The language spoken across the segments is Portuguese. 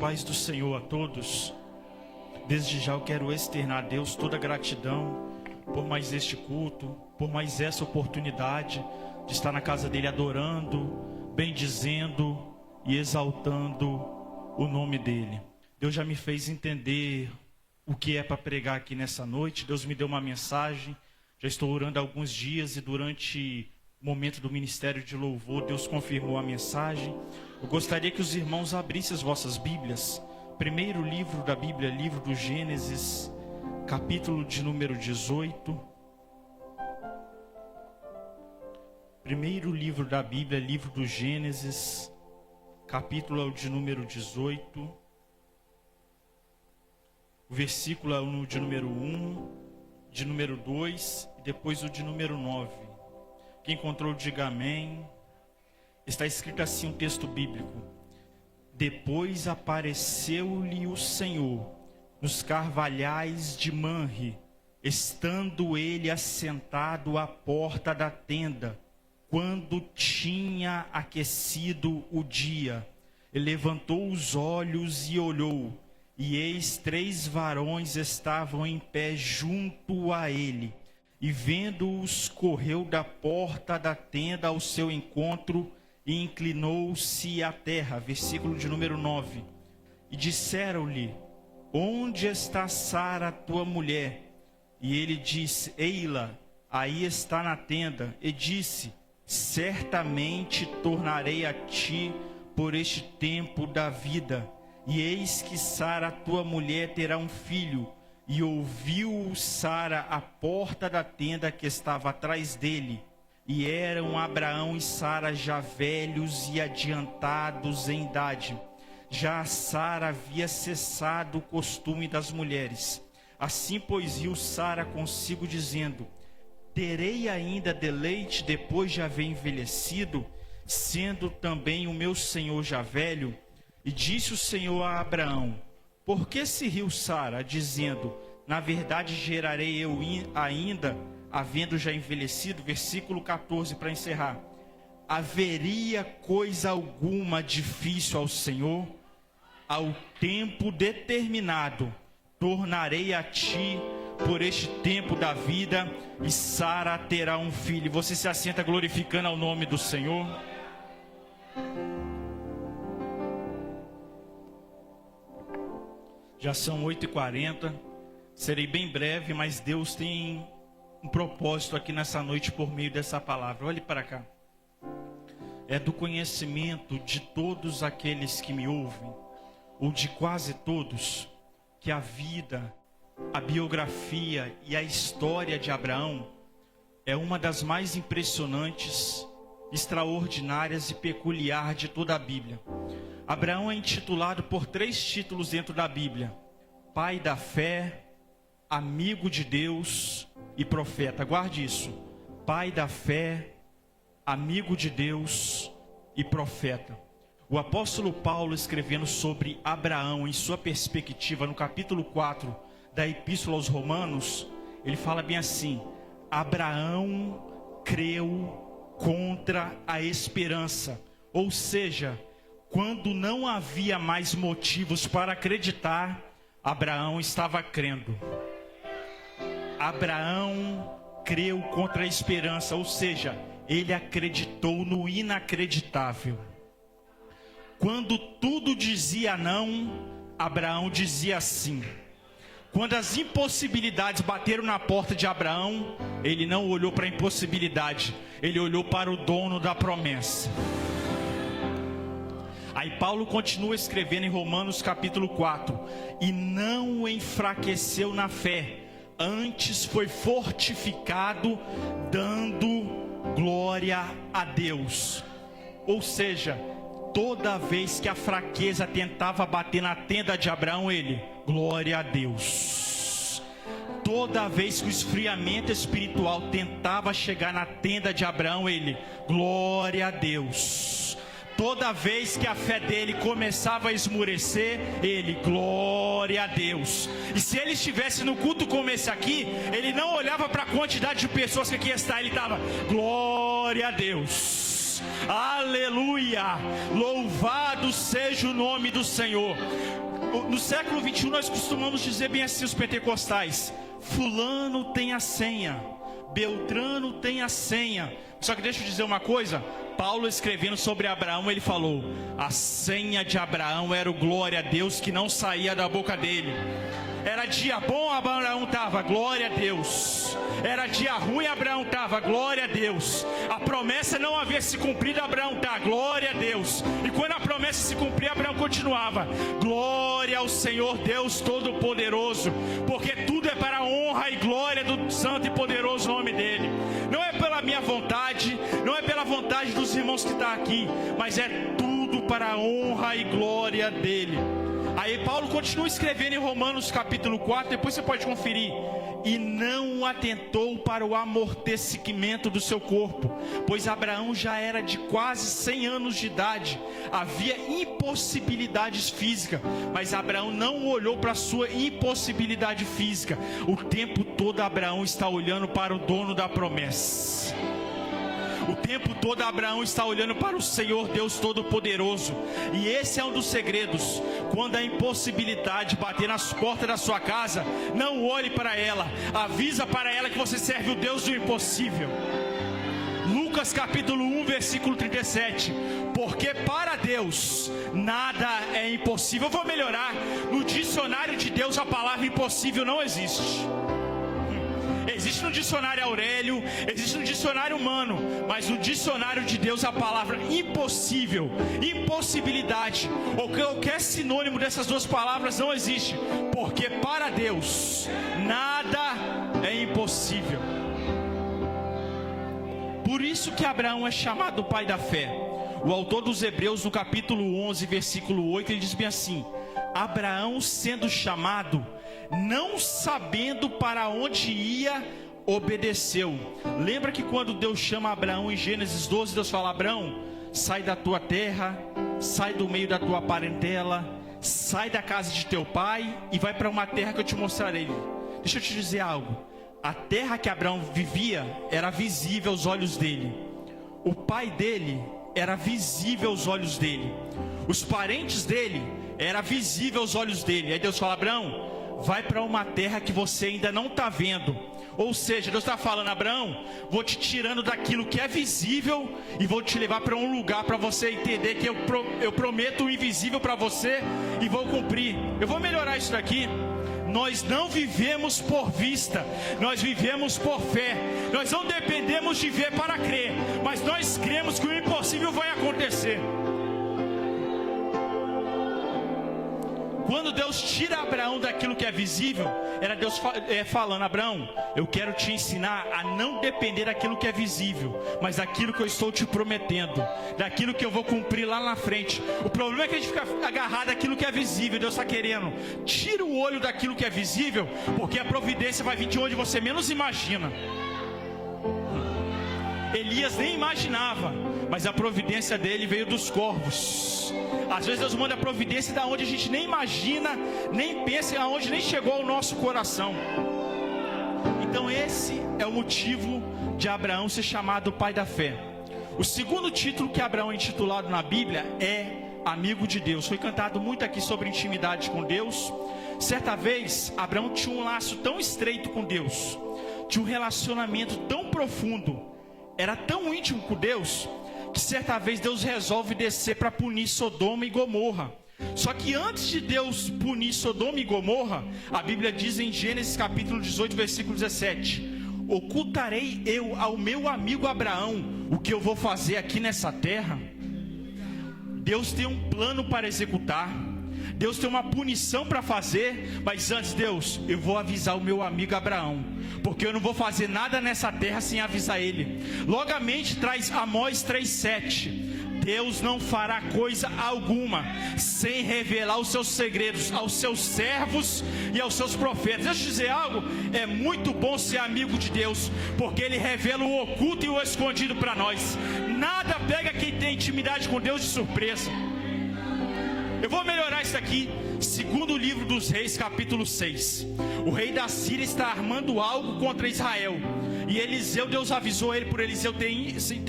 paz do Senhor a todos. Desde já eu quero externar a Deus toda a gratidão por mais este culto, por mais essa oportunidade de estar na casa dele adorando, bendizendo e exaltando o nome dele. Deus já me fez entender o que é para pregar aqui nessa noite. Deus me deu uma mensagem, já estou orando há alguns dias e durante o momento do ministério de louvor, Deus confirmou a mensagem. Eu gostaria que os irmãos abrissem as vossas Bíblias. Primeiro livro da Bíblia, livro do Gênesis, capítulo de número 18. Primeiro livro da Bíblia, livro do Gênesis, capítulo de número 18. O versículo é o de número 1, de número 2 e depois o de número 9. Quem encontrou, diga amém. Está escrito assim um texto bíblico: depois apareceu-lhe o Senhor nos carvalhais de Manre, estando ele assentado à porta da tenda, quando tinha aquecido o dia. Ele levantou os olhos e olhou, e eis 3 varões estavam em pé junto a ele. E vendo-os, correu da porta da tenda ao seu encontro e inclinou-se à terra. Versículo de número 9. E disseram-lhe: onde está Sara, tua mulher? E ele disse: ei-la, aí está na tenda. E disse: certamente tornarei a ti por este tempo da vida. E eis que Sara, tua mulher, terá um filho. E ouviu Sara à porta da tenda que estava atrás dele. E eram Abraão e Sara já velhos e adiantados em idade. Já Sara havia cessado o costume das mulheres. Assim, pois, riu Sara consigo, dizendo: terei ainda deleite depois de haver envelhecido, sendo também o meu senhor já velho? E disse o Senhor a Abraão: por que se riu Sara, dizendo: na verdade gerarei eu ainda, havendo já envelhecido? Versículo 14 para encerrar. Haveria coisa alguma difícil ao Senhor? Ao tempo determinado tornarei a ti por este tempo da vida, e Sara terá um filho. Você se assenta glorificando ao nome do Senhor. Já são 8h40. Serei bem breve, mas Deus tem um propósito aqui nessa noite por meio dessa palavra. Olhe para cá. É do conhecimento de todos aqueles que me ouvem, ou de quase todos, que a vida, a biografia e a história de Abraão é uma das mais impressionantes, extraordinárias e peculiar de toda a Bíblia. Abraão é intitulado por 3 títulos dentro da Bíblia: pai da fé, amigo de Deus e profeta. Guarde isso: pai da fé, amigo de Deus e profeta. O apóstolo Paulo, escrevendo sobre Abraão em sua perspectiva, no capítulo 4 da Epístola aos Romanos, ele fala bem assim: Abraão creu contra a esperança. Ou seja, quando não havia mais motivos para acreditar, Abraão estava crendo. Abraão creu contra a esperança, ou seja, ele acreditou no inacreditável. Quando tudo dizia não, Abraão dizia sim. Quando as impossibilidades bateram na porta de Abraão, ele não olhou para a impossibilidade, ele olhou para o dono da promessa. Aí Paulo continua escrevendo em Romanos capítulo 4: e não enfraqueceu na fé, antes foi fortificado, dando glória a Deus. Ou seja, toda vez que a fraqueza tentava bater na tenda de Abraão, ele: glória a Deus. Toda vez que o esfriamento espiritual tentava chegar na tenda de Abraão, ele: glória a Deus. Toda vez que a fé dele começava a esmurecer, ele: glória a Deus. E se ele estivesse no culto como esse aqui, ele não olhava para a quantidade de pessoas que aqui está, ele estava: glória a Deus. Aleluia, louvado Louvado seja o nome do Senhor. No século 21 nós costumamos dizer bem assim, os pentecostais: fulano tem a senha, Beltrano tem a senha. Só que deixa eu dizer uma coisa, Paulo escrevendo sobre Abraão, ele falou: a senha de Abraão era o glória a Deus que não saía da boca dele. Era dia bom, Abraão estava, glória a Deus. Era dia ruim, Abraão estava, glória a Deus. A promessa não havia se cumprido, Abraão está, glória a Deus. E quando a promessa se cumpria, Abraão continuava, glória ao Senhor Deus Todo-Poderoso, porque tudo é para a honra e glória do santo e poderoso nome dele. Não é pela minha vontade, não é pela vontade dos irmãos que estão aqui, mas é tudo para a honra e glória dele. Aí Paulo continua escrevendo em Romanos capítulo 4, depois você pode conferir. E não atentou para o amortecimento do seu corpo, pois Abraão já era de quase 100 anos de idade. Havia impossibilidades físicas, mas Abraão não olhou para a sua impossibilidade física. O tempo todo Abraão está olhando para o dono da promessa. O tempo todo Abraão está olhando para o Senhor Deus Todo-Poderoso. E esse é um dos segredos. Quando a impossibilidade bater nas portas da sua casa, não olhe para ela, avisa para ela que você serve o Deus do impossível. Lucas capítulo 1 versículo 37. Porque para Deus nada é impossível. Eu vou melhorar. No dicionário de Deus a palavra impossível não existe. Existe no dicionário Aurélio, existe no dicionário humano, mas no dicionário de Deus a palavra impossível, impossibilidade, ou qualquer sinônimo dessas duas palavras não existe, porque para Deus nada é impossível. Por isso que Abraão é chamado pai da fé. O autor dos Hebreus, no capítulo 11, versículo 8, ele diz bem assim: Abraão sendo chamado, não sabendo para onde ia, obedeceu. Lembra que quando Deus chama Abraão em Gênesis 12, Deus fala: Abraão, sai da tua terra, sai do meio da tua parentela, sai da casa de teu pai e vai para uma terra que eu te mostrarei. Deixa eu te dizer algo. A terra que Abraão vivia era visível aos olhos dele. O pai dele era visível aos olhos dele. Os parentes dele era visível aos olhos dele. Aí Deus fala: Abraão, vai para uma terra que você ainda não está vendo. Ou seja, Deus está falando: Abraão, vou te tirando daquilo que é visível e vou te levar para um lugar para você entender que eu prometo o invisível para você e vou cumprir. Eu vou melhorar isso daqui. Nós não vivemos por vista, nós vivemos por fé. Nós não dependemos de ver para crer, mas nós cremos que o impossível vai acontecer. Quando Deus tira Abraão daquilo que é visível, era Deus falando: Abraão, eu quero te ensinar a não depender daquilo que é visível, mas daquilo que eu estou te prometendo, daquilo que eu vou cumprir lá na frente. O problema é que a gente fica agarrado àquilo que é visível. Deus está querendo: tira o olho daquilo que é visível, porque a providência vai vir de onde você menos imagina. Elias nem imaginava, mas a providência dele veio dos corvos. Às vezes Deus manda a providência da onde a gente nem imagina, nem pensa, aonde nem chegou ao nosso coração. Então esse é o motivo de Abraão ser chamado pai da fé. O segundo título que Abraão é intitulado na Bíblia é amigo de Deus. Foi cantado muito aqui sobre intimidade com Deus. Certa vez Abraão tinha um laço tão estreito com Deus, tinha um relacionamento tão profundo, era tão íntimo com Deus, que certa vez Deus resolve descer para punir Sodoma e Gomorra. Só que antes de Deus punir Sodoma e Gomorra, a Bíblia diz em Gênesis capítulo 18, versículo 17: ocultarei eu ao meu amigo Abraão o que eu vou fazer aqui nessa terra? Deus tem um plano para executar, Deus tem uma punição para fazer, mas antes, Deus, eu vou avisar o meu amigo Abraão, porque eu não vou fazer nada nessa terra sem avisar ele. Logamente traz Amós 3:7. Deus não fará coisa alguma sem revelar os seus segredos aos seus servos e aos seus profetas. Deixa eu dizer algo: é muito bom ser amigo de Deus, porque Ele revela o oculto e o escondido para nós. Nada pega quem tem intimidade com Deus de surpresa. Eu vou melhorar isso aqui. Segundo livro dos Reis, capítulo 6. O rei da Síria está armando algo contra Israel. E Eliseu, Deus avisou ele, por Eliseu ter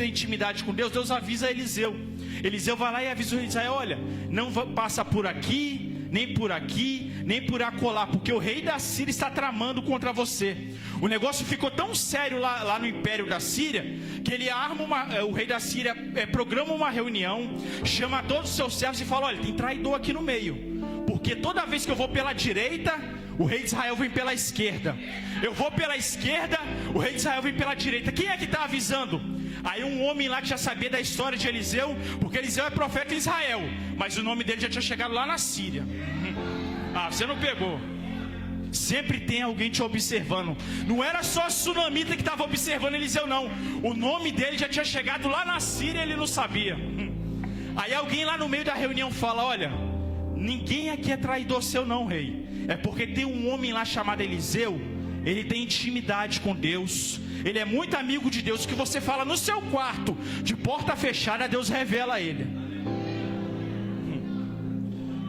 intimidade com Deus, Deus avisa Eliseu. Eliseu vai lá e avisa o rei de Israel: olha, não passa por aqui, nem por aqui, nem por acolá, porque o rei da Síria está tramando contra você. O negócio ficou tão sério lá no império da Síria, que ele o rei da Síria programa uma reunião, chama todos os seus servos e fala: olha, tem traidor aqui no meio, porque toda vez que eu vou pela direita, o rei de Israel vem pela esquerda. Eu vou pela esquerda, o rei de Israel vem pela direita. Quem é que está avisando? Aí um homem lá que já sabia da história de Eliseu, porque Eliseu é profeta em Israel, mas o nome dele já tinha chegado lá na Síria. Você não pegou. Sempre tem alguém te observando. Não era só a sunamita que estava observando Eliseu, não. O nome dele já tinha chegado lá na Síria e ele não sabia. Aí alguém lá no meio da reunião fala: olha, ninguém aqui é traidor seu não, rei. É porque tem um homem lá chamado Eliseu. Ele tem intimidade com Deus, ele é muito amigo de Deus. O que você fala no seu quarto, de porta fechada, Deus revela a ele.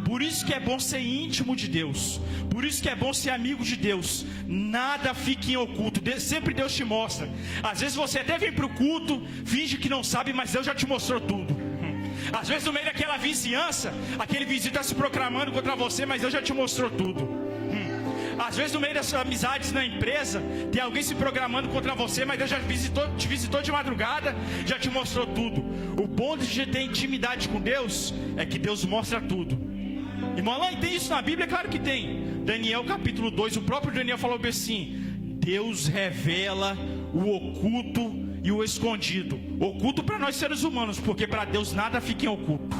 Por isso que é bom ser íntimo de Deus, por isso que é bom ser amigo de Deus. Nada fica em oculto, sempre Deus te mostra. Às vezes você até vem para o culto, finge que não sabe, mas Deus já te mostrou tudo. Às vezes no meio daquela vizinhança, aquele vizinho está se proclamando contra você, mas Deus já te mostrou tudo. Às vezes no meio das amizades na empresa, tem alguém se programando contra você, mas Deus já te visitou de madrugada, já te mostrou tudo. O bom de ter intimidade com Deus é que Deus mostra tudo. Irmão, lá tem isso na Bíblia? Claro que tem. Daniel capítulo 2, o próprio Daniel falou assim: Deus revela o oculto e o escondido. Oculto para nós seres humanos, porque para Deus nada fica em oculto.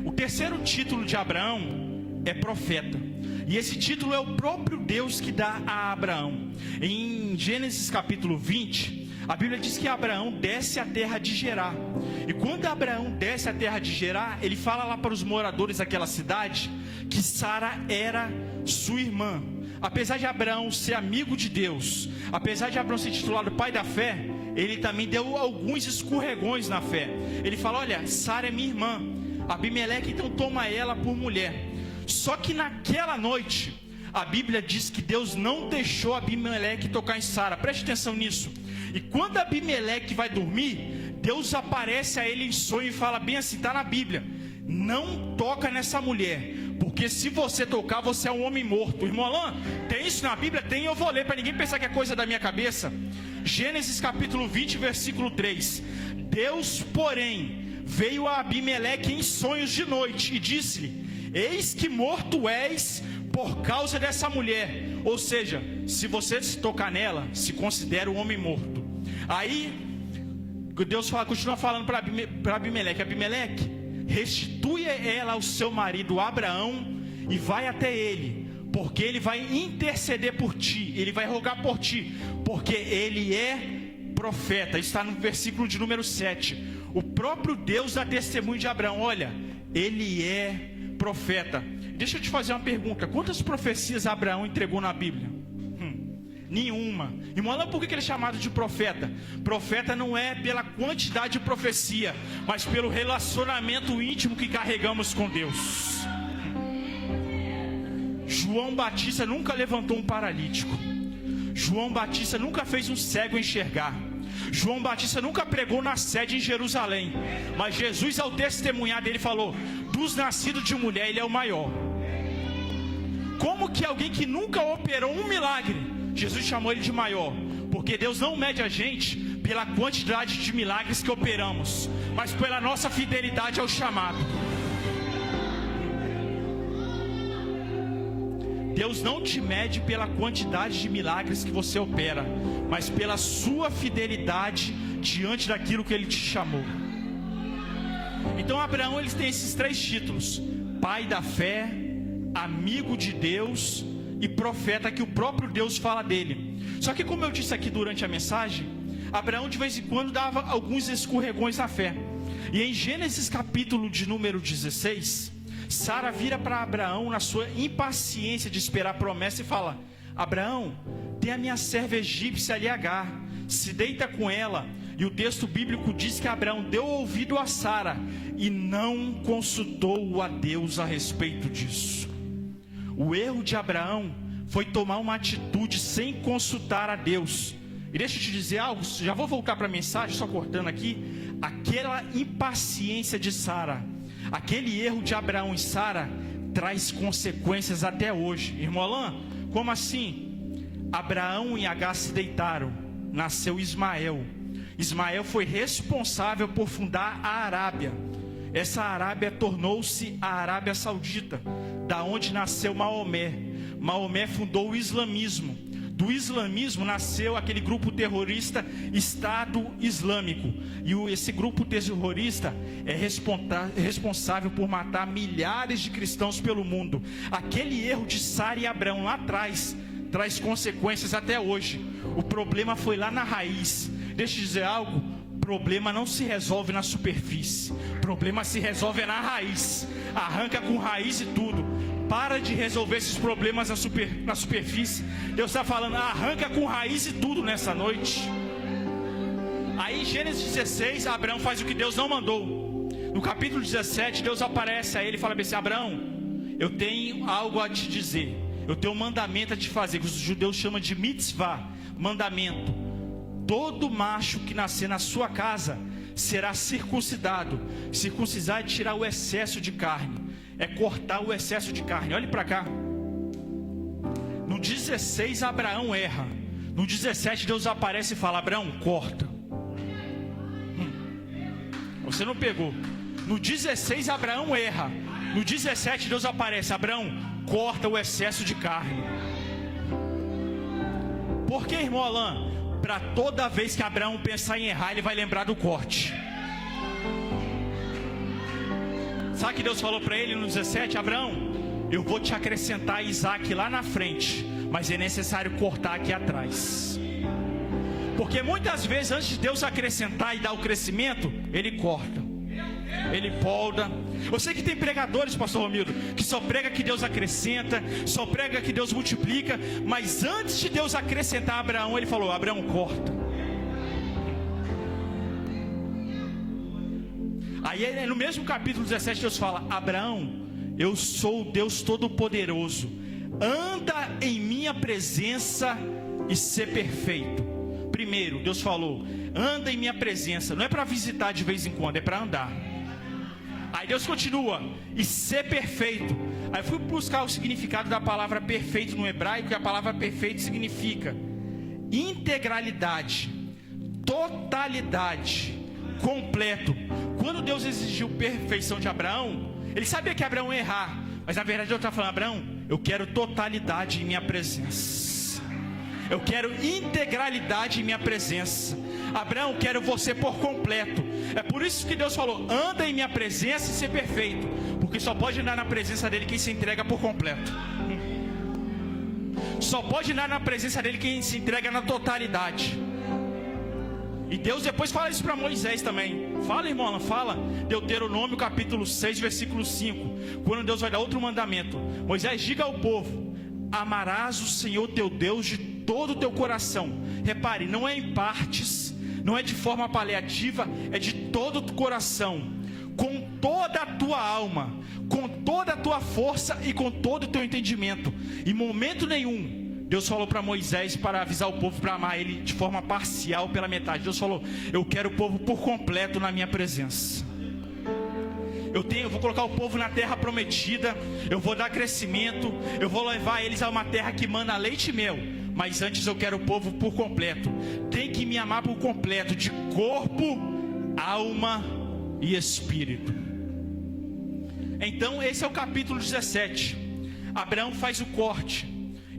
O terceiro título de Abraão é profeta, e esse título é o próprio Deus que dá a Abraão. Em Gênesis capítulo 20, a Bíblia diz que Abraão desce à terra de Gerar. E quando Abraão desce à terra de Gerar, ele fala lá para os moradores daquela cidade que Sara era sua irmã. Apesar de Abraão ser amigo de Deus, apesar de Abraão ser titulado pai da fé, ele também deu alguns escorregões na fé. Ele fala: olha, Sara é minha irmã, Abimeleque então toma ela por mulher. Só que naquela noite, a Bíblia diz que Deus não deixou Abimeleque tocar em Sara. Preste atenção nisso. E quando Abimeleque vai dormir, Deus aparece a ele em sonho e fala bem assim, está na Bíblia: não toca nessa mulher, porque se você tocar, você é um homem morto. Irmão Alain, tem isso na Bíblia? Tem, eu vou ler para ninguém pensar que é coisa da minha cabeça. Gênesis capítulo 20, versículo 3. Deus, porém, veio a Abimeleque em sonhos de noite e disse-lhe: eis que morto és por causa dessa mulher. Ou seja, se você se tocar nela, se considera um homem morto. Aí Deus continua falando para Abimeleque: Abimeleque, restitui ela ao seu marido Abraão e vai até ele, porque ele vai interceder por ti, ele vai rogar por ti, porque ele é profeta. Isso está no versículo de número 7. O próprio Deus dá testemunho de Abraão: olha, ele é profeta. Deixa eu te fazer uma pergunta: quantas profecias Abraão entregou na Bíblia? Nenhuma. Irmão, por que ele é chamado de profeta? Profeta não é pela quantidade de profecia, mas pelo relacionamento íntimo que carregamos com Deus. João Batista nunca levantou um paralítico. João Batista nunca fez um cego enxergar. João Batista nunca pregou na sede em Jerusalém. Mas Jesus, ao testemunhar dele, falou: dos nascidos de mulher, ele é o maior. Como que alguém que nunca operou um milagre, Jesus chamou ele de maior? Porque Deus não mede a gente pela quantidade de milagres que operamos, mas pela nossa fidelidade ao chamado. Deus não te mede pela quantidade de milagres que você opera, mas pela sua fidelidade diante daquilo que Ele te chamou. Então Abraão, ele tem esses 3 títulos: pai da fé, amigo de Deus e profeta, que o próprio Deus fala dele. Só que, como eu disse aqui durante a mensagem, Abraão de vez em quando dava alguns escorregões na fé. E em Gênesis capítulo de número 16, Sara vira para Abraão na sua impaciência de esperar a promessa e fala: Abraão, tem a minha serva egípcia ali, Agar, se deita com ela. E o texto bíblico diz que Abraão deu ouvido a Sara e não consultou a Deus a respeito disso. O erro de Abraão foi tomar uma atitude sem consultar a Deus. E deixa eu te dizer algo, já vou voltar para a mensagem, só cortando aqui. aquela impaciência de Sara, aquele erro de Abraão e Sara, traz consequências até hoje. Irmão Alain, como assim? Abraão e Agar se deitaram, nasceu Ismael. Ismael foi responsável por fundar a Arábia. Essa Arábia tornou-se a Arábia Saudita, da onde nasceu Maomé. Maomé fundou o islamismo. Do islamismo nasceu aquele grupo terrorista Estado Islâmico. E esse grupo terrorista é responsável por matar milhares de cristãos pelo mundo. Aquele erro de Sara e Abraão lá atrás traz consequências até hoje. O problema foi lá na raiz. Deixa eu dizer algo: problema não se resolve na superfície, problema se resolve na raiz. Arranca com raiz e tudo. Para de resolver esses problemas na superfície. Deus está falando, arranca com raiz e tudo nessa noite. Aí Gênesis 16, Abraão faz o que Deus não mandou. No capítulo 17, Deus aparece a ele e fala assim: Abraão, eu tenho algo a te dizer. Eu tenho um mandamento a te fazer, que os judeus chamam de mitzvah, mandamento. Todo macho que nascer na sua casa será circuncidado. Circuncidar é tirar o excesso de carne, é cortar o excesso de carne. Olhe para cá. No 16 Abraão erra. No 17 Deus aparece e fala: Abraão, corta. Você não pegou. No 16 Abraão erra. No 17 Deus aparece: Abraão, corta o excesso de carne. Por que, irmão Alain? Para toda vez que Abraão pensar em errar, ele vai lembrar do corte. Sabe o que Deus falou para ele no 17? Abraão, eu vou te acrescentar Isaac lá na frente, mas é necessário cortar aqui atrás. Porque muitas vezes, antes de Deus acrescentar e dar o crescimento, Ele corta, Ele poda. Eu sei que tem pregadores, pastor Romildo, que só prega que Deus acrescenta, só prega que Deus multiplica. Mas antes de Deus acrescentar Abraão, Ele falou: Abraão, corta. Aí no mesmo capítulo 17 Deus fala: Abraão, eu sou o Deus Todo-Poderoso, anda em minha presença e ser perfeito. Primeiro, Deus falou: anda em minha presença. Não é para visitar de vez em quando, é para andar. Aí Deus continua: e ser perfeito. Aí eu fui buscar o significado da palavra perfeito no hebraico, e a palavra perfeito significa integralidade, totalidade, completo. Quando Deus exigiu perfeição de Abraão, Ele sabia que Abraão ia errar, mas na verdade Deus está falando: Abraão, eu quero totalidade em minha presença, eu quero integralidade em minha presença. Abraão, eu quero você por completo. É por isso que Deus falou: anda em minha presença e ser perfeito, porque só pode andar na presença dele quem se entrega por completo. Só pode andar na presença dele quem se entrega na totalidade. E Deus depois fala isso para Moisés também. Fala, irmão, fala. Deuteronômio capítulo 6, versículo 5. Quando Deus vai dar outro mandamento: Moisés, diga ao povo: amarás o Senhor teu Deus de todo o teu coração. Repare, não é em partes, não é de forma paliativa, é de todo o coração, com toda a tua alma, com toda a tua força e com todo o teu entendimento. Em momento nenhum Deus falou para Moisés para avisar o povo para amar ele de forma parcial, pela metade. Deus falou: eu quero o povo por completo na minha presença. Eu vou colocar o povo na terra prometida, eu vou dar crescimento, eu vou levar eles a uma terra que manda leite e mel. Mas antes eu quero o povo por completo. Tem que me amar por completo, de corpo, alma e espírito. Então esse é o capítulo 17. Abraão faz o corte.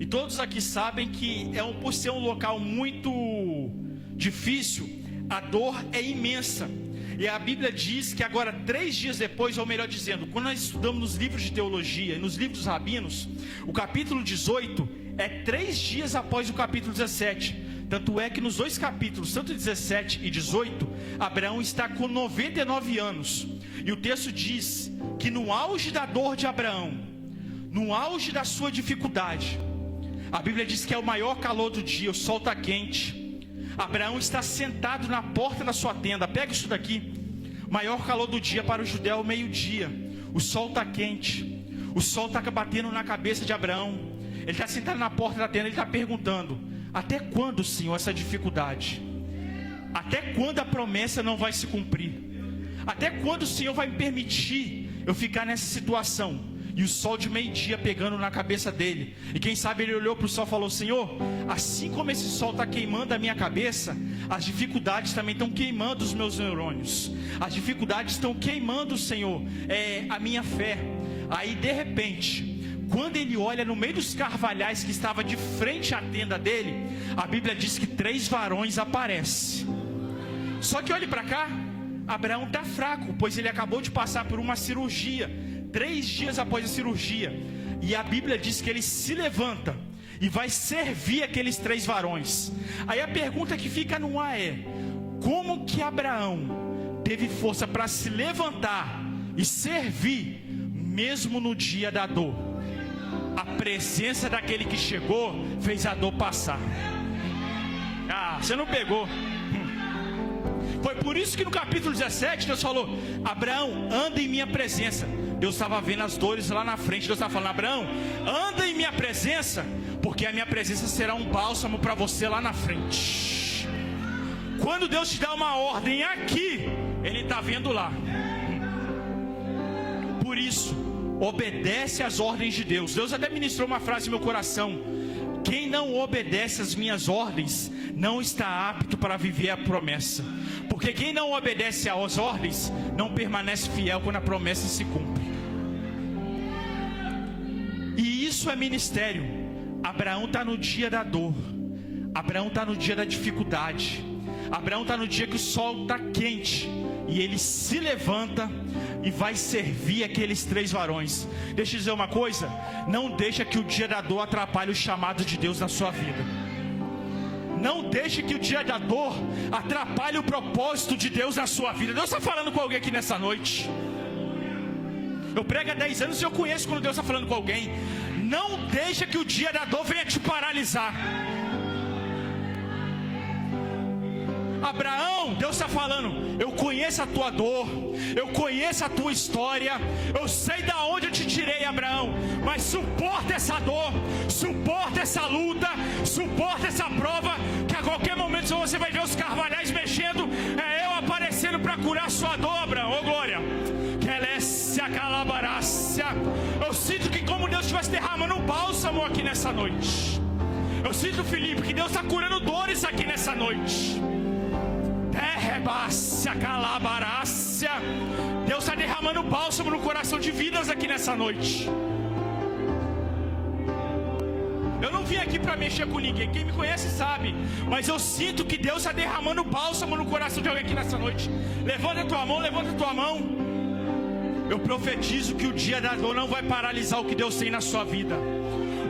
E todos aqui sabem que por ser um local muito difícil, a dor é imensa. E a Bíblia diz que agora 3 dias depois, ou melhor dizendo, quando nós estudamos nos livros de teologia e nos livros dos rabinos, o capítulo 18 é 3 dias após o capítulo 17. Tanto é que nos 2 capítulos, tanto 17 e 18, Abraão está com 99 anos. E o texto diz que no auge da dor de Abraão, no auge da sua dificuldade, a Bíblia diz que é o maior calor do dia, o sol está quente. Abraão está sentado na porta da sua tenda. Pega isso daqui. Maior calor do dia para o judeu é o meio-dia. O sol está quente. O sol está batendo na cabeça de Abraão. Ele está sentado na porta da tenda. Ele está perguntando: até quando, Senhor, essa dificuldade? Até quando a promessa não vai se cumprir? Até quando o Senhor vai me permitir eu ficar nessa situação? E o sol de meio-dia pegando na cabeça dele. E quem sabe ele olhou para o sol e falou: Senhor, assim como esse sol está queimando a minha cabeça, as dificuldades também estão queimando os meus neurônios. As dificuldades estão queimando, Senhor, a minha fé. Aí de repente, quando ele olha no meio dos carvalhais que estava de frente à tenda dele, a Bíblia diz que 3 varões aparecem. Só que olhe para cá, Abraão está fraco, pois ele acabou de passar por uma cirurgia. 3 dias após a cirurgia, e a Bíblia diz que ele se levanta e vai servir aqueles 3 varões. Aí a pergunta que fica no ar é: como que Abraão teve força para se levantar e servir, mesmo no dia da dor? A presença daquele que chegou fez a dor passar. Ah, você não pegou. Foi por isso que no capítulo 17 Deus falou: Abraão, anda em minha presença. Deus estava vendo as dores lá na frente. Deus estava falando: Abraão, anda em minha presença, porque a minha presença será um bálsamo para você lá na frente. Quando Deus te dá uma ordem aqui, Ele está vendo lá. Por isso, obedece às ordens de Deus. Deus até ministrou uma frase no meu coração: quem não obedece às minhas ordens não está apto para viver a promessa. Porque quem não obedece às ordens não permanece fiel quando a promessa se cumpre. E isso é ministério. Abraão está no dia da dor. Abraão está no dia da dificuldade. Abraão está no dia que o sol está quente. E ele se levanta e vai servir aqueles 3 varões. Deixa eu dizer uma coisa: não deixa que o dia da dor atrapalhe o chamado de Deus na sua vida. Não deixe que o dia da dor atrapalhe o propósito de Deus na sua vida. Deus está falando com alguém aqui nessa noite. Eu prego há 10 anos e eu conheço quando Deus está falando com alguém. Não deixe que o dia da dor venha te paralisar. Abraão, Deus está falando: eu conheço a tua dor, eu conheço a tua história, eu sei da onde eu te tirei, Abraão. Mas suporta essa dor, suporta essa luta, suporta essa prova, que a qualquer momento você vai ver os carvalhais mexendo, eu aparecendo para curar sua dor, Abraão. Ô glória! Eu sinto que como Deus estivesse derramando um bálsamo aqui nessa noite. Eu sinto, Felipe, que Deus está curando dores aqui nessa noite. Deus está derramando bálsamo no coração de vidas aqui nessa noite. Eu não vim aqui para mexer com ninguém, quem me conhece sabe. Mas eu sinto que Deus está derramando bálsamo no coração de alguém aqui nessa noite. Levanta a tua mão, levanta a tua mão. Eu profetizo que o dia da dor não vai paralisar o que Deus tem na sua vida.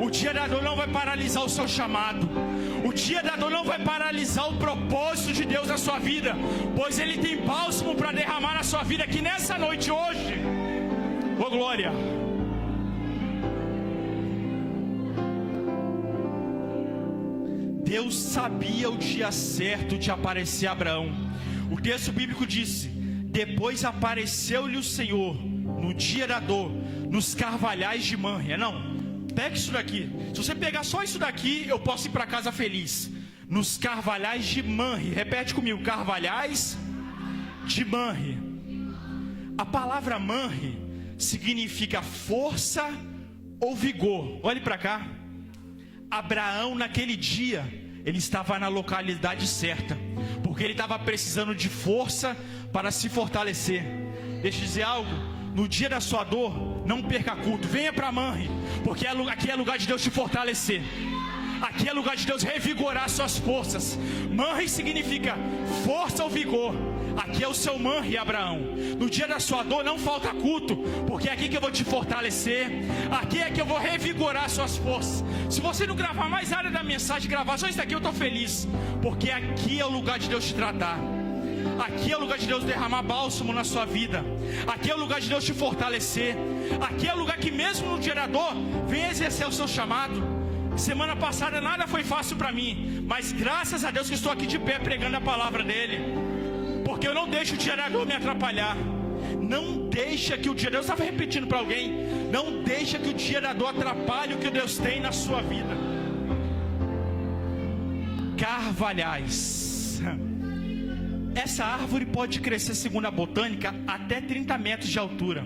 O dia da dor não vai paralisar o seu chamado. O dia da dor não vai paralisar o propósito de Deus na sua vida, pois Ele tem bálsamo para derramar na sua vida aqui nessa noite hoje. Ô glória! Deus sabia o dia certo de aparecer a Abraão. O texto bíblico disse: depois apareceu-lhe o Senhor no dia da dor, nos carvalhais de Manre. Não, pega isso daqui. Se você pegar só isso daqui, eu posso ir para casa feliz. Nos carvalhais de Manre. Repete comigo: carvalhais de Manre. A palavra Manre significa força ou vigor. Olhe para cá. Abraão naquele dia, ele estava na localidade certa, porque ele estava precisando de força para se fortalecer. Deixa eu dizer algo: no dia da sua dor, não perca culto, venha para Manre, porque aqui é lugar de Deus te fortalecer. Aqui é lugar de Deus revigorar suas forças. Manre significa força ou vigor. Aqui é o seu Manre, Abraão. No dia da sua dor não falta culto, porque é aqui que eu vou te fortalecer. Aqui é que eu vou revigorar suas forças. Se você não gravar mais nada da mensagem, gravar só isso daqui, eu estou feliz, porque aqui é o lugar de Deus te tratar. Aqui é o lugar de Deus derramar bálsamo na sua vida. Aqui é o lugar de Deus te fortalecer. Aqui é o lugar que mesmo no dia da dor, venha exercer o seu chamado. Semana passada nada foi fácil para mim, mas graças a Deus que estou aqui de pé pregando a palavra dele, porque eu não deixo o dia da dor me atrapalhar. Não deixa que o dia da dor, eu estava repetindo para alguém, não deixa que o dia da dor atrapalhe o que Deus tem na sua vida. Carvalhais. essa árvore pode crescer, segundo a botânica, até 30 metros de altura.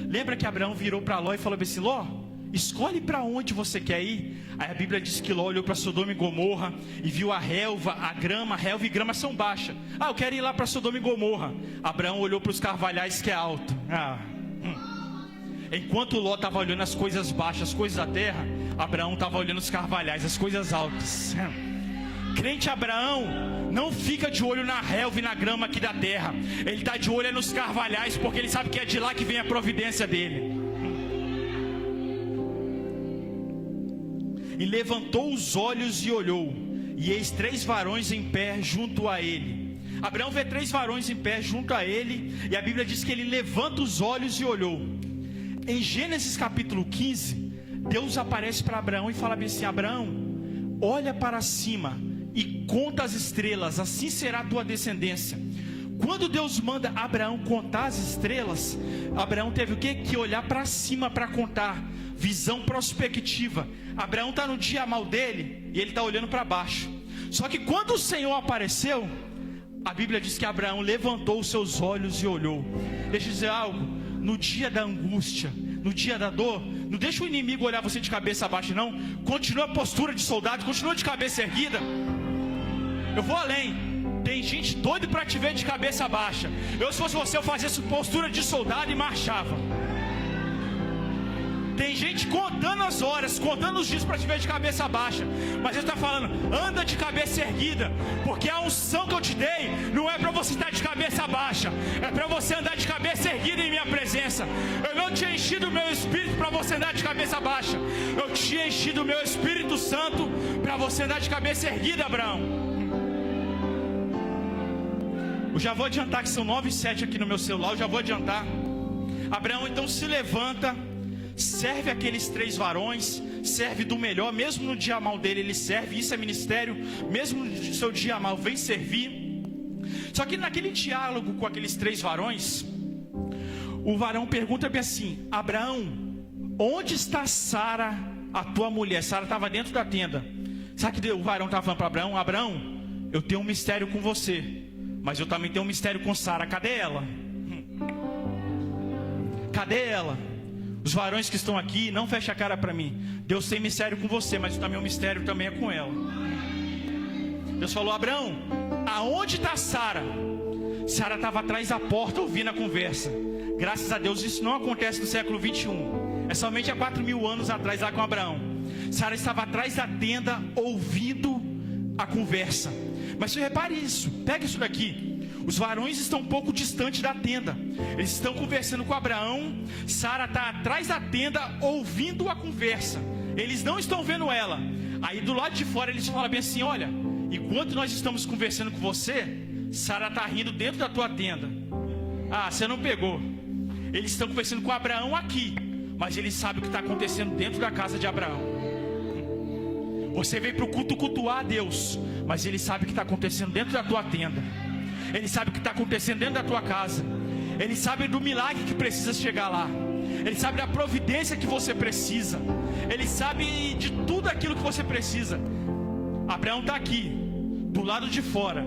Lembra que Abraão virou para Ló e falou assim: Ló, escolhe para onde você quer ir. Aí a Bíblia diz que Ló olhou para Sodoma e Gomorra e viu a relva, a relva e grama são baixas. Eu quero ir lá para Sodoma e Gomorra. Abraão olhou para os carvalhais, que é alto. Enquanto Ló estava olhando as coisas baixas, as coisas da terra, Abraão estava olhando os carvalhais, as coisas altas. Crente Abraão não fica de olho na relva e na grama aqui da terra. Ele está de olho nos carvalhais, porque ele sabe que é de lá que vem a providência dele. E levantou os olhos e olhou, e eis 3 varões em pé junto a ele. Abraão vê 3 varões em pé junto a ele, e a Bíblia diz que ele levanta os olhos e olhou. Em Gênesis capítulo 15, Deus aparece para Abraão e fala bem assim: Abraão, olha para cima e conta as estrelas, assim será a tua descendência. Quando Deus manda Abraão contar as estrelas, Abraão teve o quê? Que olhar para cima para contar. Visão prospectiva. Abraão está no dia mal dele e ele está olhando para baixo. Só que quando o Senhor apareceu, a Bíblia diz que Abraão levantou os seus olhos e olhou. Deixa eu dizer algo: no dia da angústia, no dia da dor, não deixa o inimigo olhar você de cabeça baixa, não. Continua a postura de soldado, continua de cabeça erguida. Eu vou além. Tem gente doida para te ver de cabeça baixa. Se fosse você, eu fazia essa postura de soldado e marchava. Tem gente contando as horas, contando os dias para te ver de cabeça baixa. Mas ele está falando: anda de cabeça erguida, porque a unção que eu te dei não é para você estar de cabeça baixa, é para você andar de cabeça erguida em minha presença. Eu não tinha enchido o meu espírito para você andar de cabeça baixa. Eu tinha enchido o meu Espírito Santo para você andar de cabeça erguida, Abraão. Eu já vou adiantar que são 9:07 aqui no meu celular. Eu já vou adiantar. Abraão então se levanta, serve aqueles 3 varões, serve do melhor, mesmo no dia mal dele ele serve, isso é ministério, mesmo no seu dia mal vem servir. Só que naquele diálogo com aqueles 3 varões, o varão pergunta bem assim: Abraão, onde está Sara, a tua mulher? Sara estava dentro da tenda. Sabe que o varão estava falando para Abraão: Abraão, eu tenho um mistério com você, mas eu também tenho um mistério com Sara. Cadê ela? Cadê ela? Os varões que estão aqui, não fecha a cara para mim. Deus tem mistério com você, mas também o mistério também é com ela. Deus falou: Abraão, aonde está Sara? Sara estava atrás da porta ouvindo a conversa. Graças a Deus isso não acontece no século 21. É somente há 4.000 anos atrás, lá com Abraão. Sara estava atrás da tenda ouvindo a conversa. Mas você repare isso, pega isso daqui. Os varões estão um pouco distante da tenda. Eles estão conversando com Abraão. Sara está atrás da tenda ouvindo a conversa. Eles não estão vendo ela. Aí do lado de fora eles falam bem assim: olha, enquanto nós estamos conversando com você, Sara está rindo dentro da tua tenda. Você não pegou. Eles estão conversando com Abraão aqui, mas eles sabem o que está acontecendo dentro da casa de Abraão. Você veio para o culto cultuar a Deus, mas ele sabe o que está acontecendo dentro da tua tenda. Ele sabe o que está acontecendo dentro da tua casa. Ele sabe do milagre que precisa chegar lá. Ele sabe da providência que você precisa. Ele sabe de tudo aquilo que você precisa. Abraão está aqui, do lado de fora,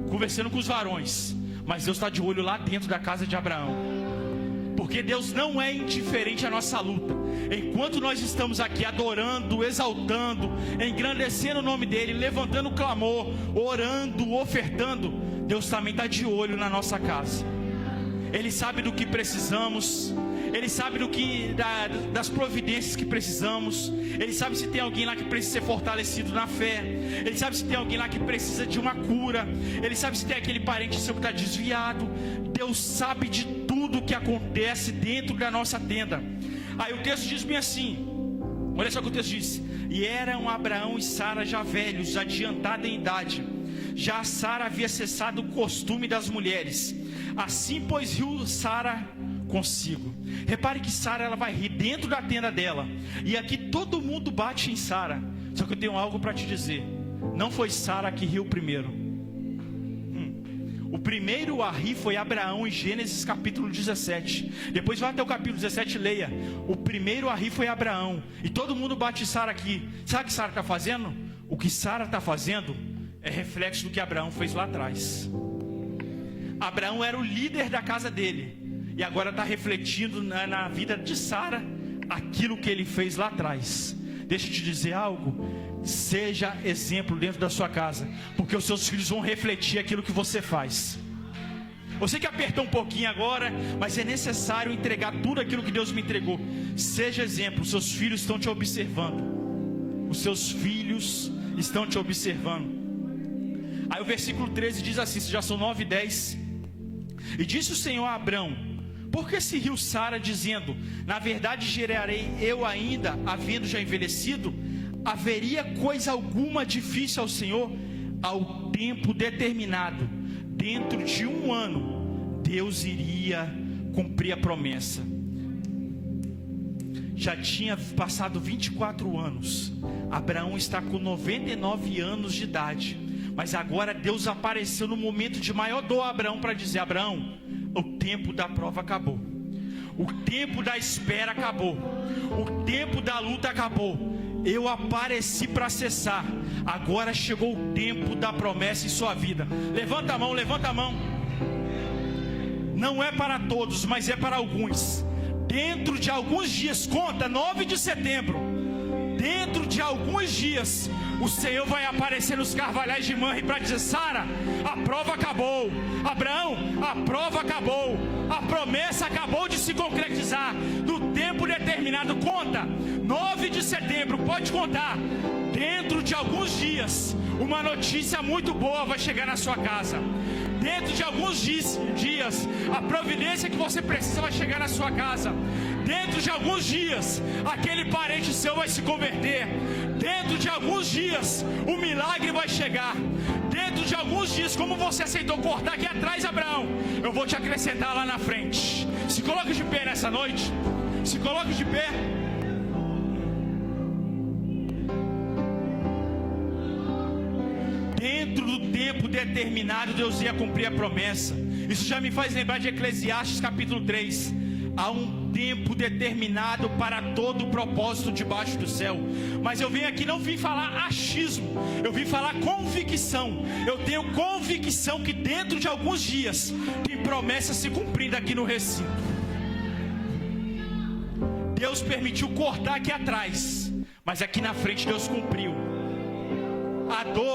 conversando com os varões, mas Deus está de olho lá dentro da casa de Abraão. Porque Deus não é indiferente à nossa luta. Enquanto nós estamos aqui adorando, exaltando, engrandecendo o nome dEle, levantando o clamor, orando, ofertando, Deus também está de olho na nossa casa. Ele sabe do que precisamos. Ele sabe das providências que precisamos. Ele sabe se tem alguém lá que precisa ser fortalecido na fé. Ele sabe se tem alguém lá que precisa de uma cura. Ele sabe se tem aquele parente seu que está desviado. Deus sabe de tudo que acontece dentro da nossa tenda. Aí o texto diz bem assim, olha só o que o texto diz: e eram Abraão e Sara já velhos, adiantada em idade. Já Sara havia cessado o costume das mulheres. Assim, pois, riu Sara consigo. Repare que Sara, ela vai rir dentro da tenda dela. E aqui todo mundo bate em Sara. Só que eu tenho algo para te dizer: não foi Sara que riu primeiro. O primeiro a rir foi Abraão, em Gênesis capítulo 17. Depois vai até o capítulo 17 e leia. O primeiro a rir foi Abraão. E todo mundo bate em Sara aqui. Sabe o que Sara está fazendo? O que Sara está fazendo é reflexo do que Abraão fez lá atrás. Abraão era o líder da casa dele, e agora está refletindo na vida de Sara aquilo que ele fez lá atrás. Deixa eu te dizer algo: seja exemplo dentro da sua casa, porque os seus filhos vão refletir aquilo que você faz. Eu sei que apertou um pouquinho agora, mas é necessário entregar tudo aquilo que Deus me entregou. Seja exemplo, os seus filhos estão te observando. Os seus filhos estão te observando. Aí o versículo 13 diz assim, já são 9:10. E disse o Senhor a Abrão: por que se riu Sara, dizendo, na verdade gerarei eu ainda, havendo já envelhecido? Haveria coisa alguma difícil ao Senhor? Ao tempo determinado, dentro de 1 ano, Deus iria cumprir a promessa. Já tinha passado 24 anos. Abraão está com 99 anos de idade. Mas agora Deus apareceu no momento de maior dor a Abraão para dizer: Abraão, o tempo da prova acabou. O tempo da espera acabou. O tempo da luta acabou. Eu apareci para cessar. Agora chegou o tempo da promessa em sua vida. Levanta a mão, levanta a mão. Não é para todos, mas é para alguns. Dentro de alguns dias, conta 9 de setembro. Dentro de alguns dias, o Senhor vai aparecer nos carvalhais de Manre para dizer: Sara, a prova acabou. Abraão, a prova acabou. A promessa acabou de se concretizar. No tempo determinado, conta 9 de setembro, pode contar. Dentro de alguns dias, uma notícia muito boa vai chegar na sua casa. Dentro de alguns dias, a providência que você precisa vai chegar na sua casa. Dentro de alguns dias, aquele parente seu vai se converter. Dentro de alguns dias, o milagre vai chegar. Dentro de alguns dias, como você aceitou cortar aqui atrás, Abraão, eu vou te acrescentar lá na frente. Se coloque de pé nessa noite. Se coloque de pé. Dentro do tempo determinado, Deus ia cumprir a promessa. Isso já me faz lembrar de Eclesiastes capítulo 3. Há um tempo determinado para todo o propósito debaixo do céu. Mas eu venho aqui, não vim falar achismo, eu vim falar convicção. Eu tenho convicção que dentro de alguns dias tem promessa se cumprindo aqui no recinto. Deus permitiu cortar aqui atrás, mas aqui na frente Deus cumpriu. A dor